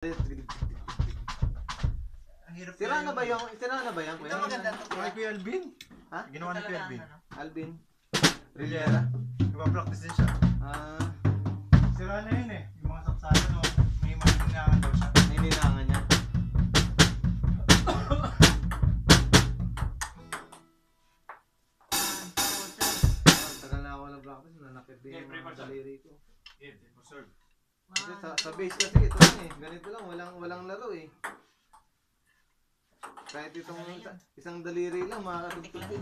Sira na ba yung kuya? Ito maganda to. Kay Kuya Alvin. Ha? Ginawa ni Kuya Alvin. Alvin. Riviera. Nagpa-practice din siya. Sira na yun eh. Yung mga sapsala no. May maninangan daw siya. May nilangan niya. Tagal na ako nag-practice. Nanakit din yung mga daliri ko. Kasi sa base kasi ito lang eh. Ganito lang. Walang laro eh. Kahit itong isang daliri lang makakatugtog eh.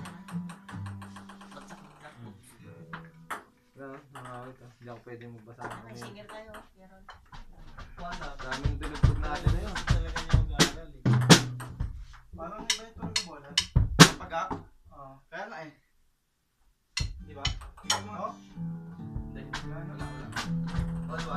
Nakakawit ah. Hindi ako pwede magbasa ng May singer tayo, Yaron. daming dulugtog natin na yun. Talaga niya mag-aaral eh. Parang iba yung tulog mo na. Pag-up? Oo. Kaya na eh. Di ba? Oo. Hindi. Wala. Wala.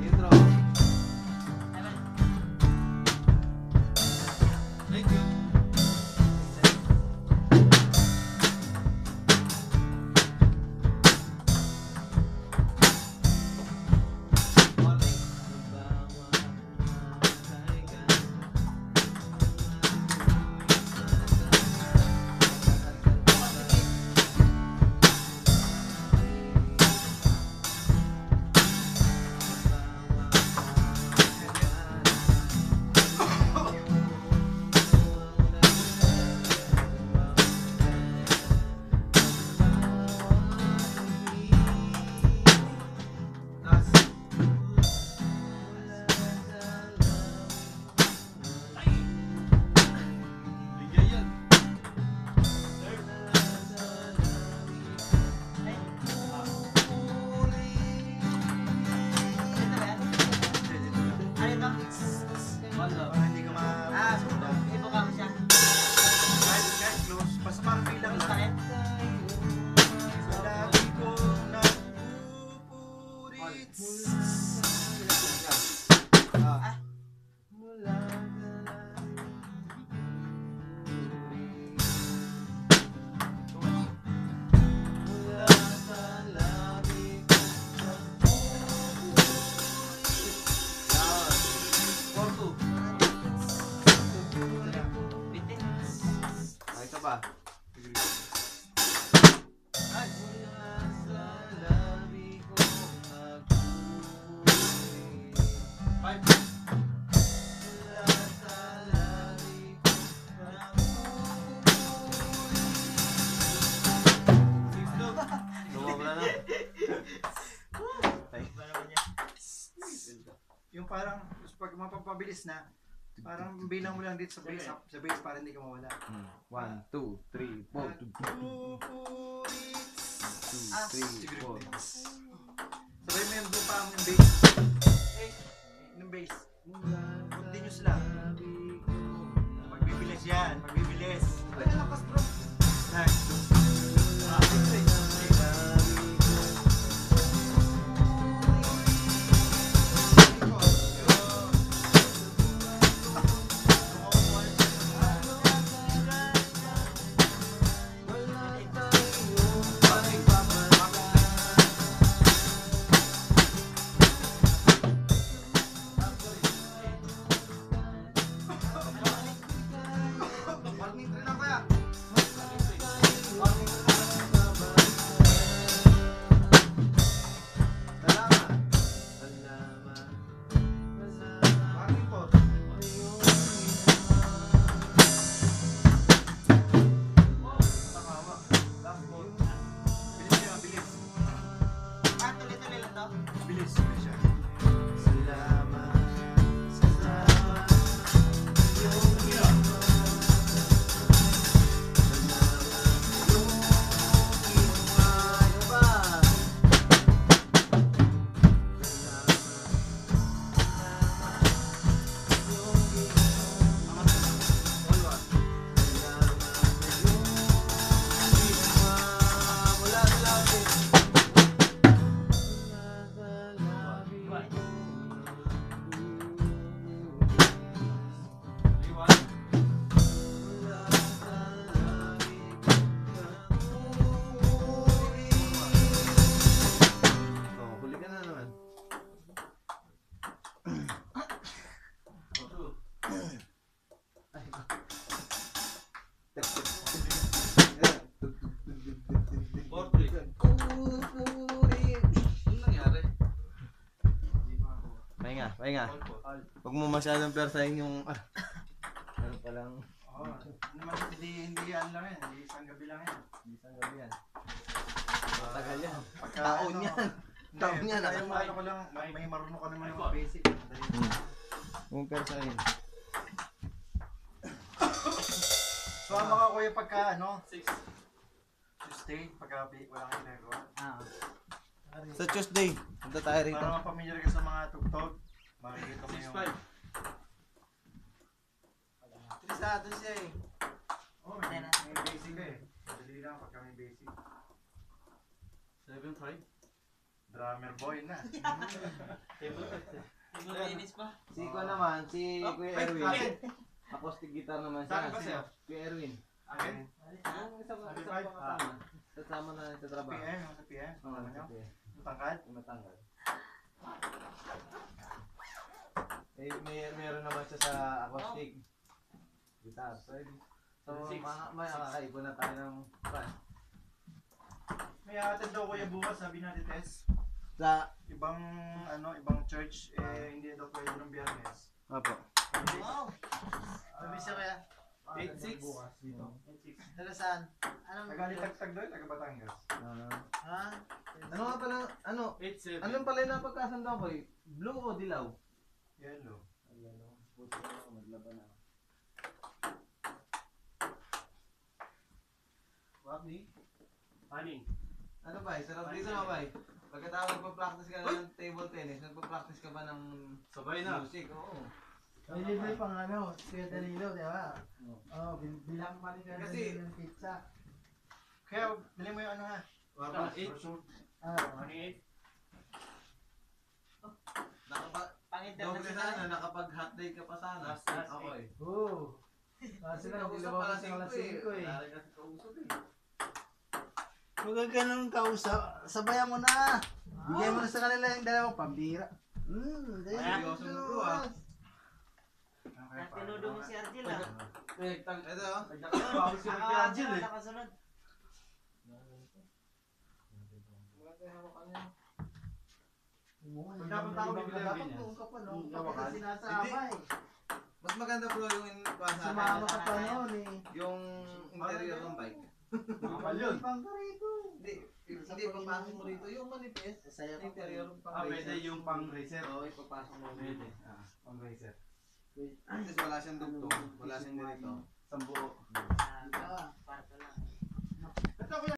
Intro. Thank you. Hindi ka Ito ka mo siya. kahit close. Basta parang bilang Gusto lang. rin? Sa lagi ko nagpupurit. Isa pa. Sumobra na. Yung parang pag mapapabilis na, parang bilang mo lang dito sa base para hindi ka mawala. 1, 2, 3, 4, 2, 3, 4. Sabay mo yung bupa mo yung base. Yung base. Continuous lang. Magbibilis yan, magbibilis. Ay, lakas bro. Warning 3 lang kaya. Salamat. Warning po. Takawa. Last ball. Bilis yan, bilis. Tuloy-tuloy lang to. Bilis, bilis yan. Salamat. Salamat. Oh, huli ka na naman. Pahinga, pahinga. Huwag mo masyadong persahin yung... ano pa lang. Oo. Naman, hindi yan lang yan. Hindi isang gabi lang yan. Isang gabi yan. Matagal yan. Pagka, Taon ano, yan. Hindi, Taon yan. pagka yung ano ko lang, may marunong ka naman yung basic. Dali. Yung persahin. So, ang mga kuya pagka, ano, Tuesday, pagka walang ginagawa. Sa Tuesday, punta tayo rito. Para mapamilyar ka sa mga tugtog, makikita mo yung... 3 sa atin siya eh. Oh, may basic ka eh. Madali lang pagka may basic. 7-5? Drummer boy na. Linis pa. Si Ko naman, si Kuya Erwin. Acoustic guitar naman Saan ba siya. siya? Kuya Erwin. Akin? Yung isa pa kasama. Kasama na sa trabaho. PM, yung sa PM. Oo, Ano sa nyo? PM. Matangkad? Yung matanggal. Meron naman siya sa acoustic guitar. So makakaibon na tayo ng price. May atid daw kuya bukas, sabi natin Tess. Sa... Ibang, ano, ibang church, hindi daw pwede ng biyernes. Apo. Wow. Sabi siya kaya. 8-6? Bukas dito. Taga saan? Anong... Tagalit-tagtag doon, taga Batangas. Ha? Ano nga pala, ano? 8-7. Anong pala yung napagkasanda ko eh? Blue o dilaw? Yellow. Buti na ako, maglaban na. Wapni? Aning. Ano ba? Sarap dito na ba? Pagkatapos magpa-practice ka na ng table tennis, nagpa-practice ka ba ng Sabay na. music? Oo. May libre pang ano, Kuya Danilo, di ba? Oo. Oo, bilang pa rin Kuya Kasi- Danilo ng pizza. Kaya, bili mo yung ano ha. Tama, 8. Brochure. Aning 8. Doble Pang-international. sana, nakapag-hot day ka pa sana. Last day. Ako eh. Oo. Kasi na, Kausap naglabaw pala sa alas 5 eh. Wala rin kasi kausap eh. Huwag ka ganun kausap, sabayan mo na. Bigay mo na sa kanila yung dalawang pambira. Seryoso mo bro ah. Tinudo mo si Argel ah. Ito oh. Bawal si Argel eh. Nakasunod. Pagkapunta ako, bibili ako Dapat ganyan. doon ka pa, no? Yung Kapag gawakan. sinasama eh. Mas maganda bro yung pasa. Sumama ka pa noon eh. Yung interior ng bike. Makapal yun. Pang rito. Hindi papasok mo rito yung manifest. Saya ka pa. Interior pang Pwede yung pang racer. Oo, ipapasok mo Pwede. dito. Pang racer. At least wala siyang dugtong. Wala siyang ganito. Sambuo. Para lang. Ito kuya.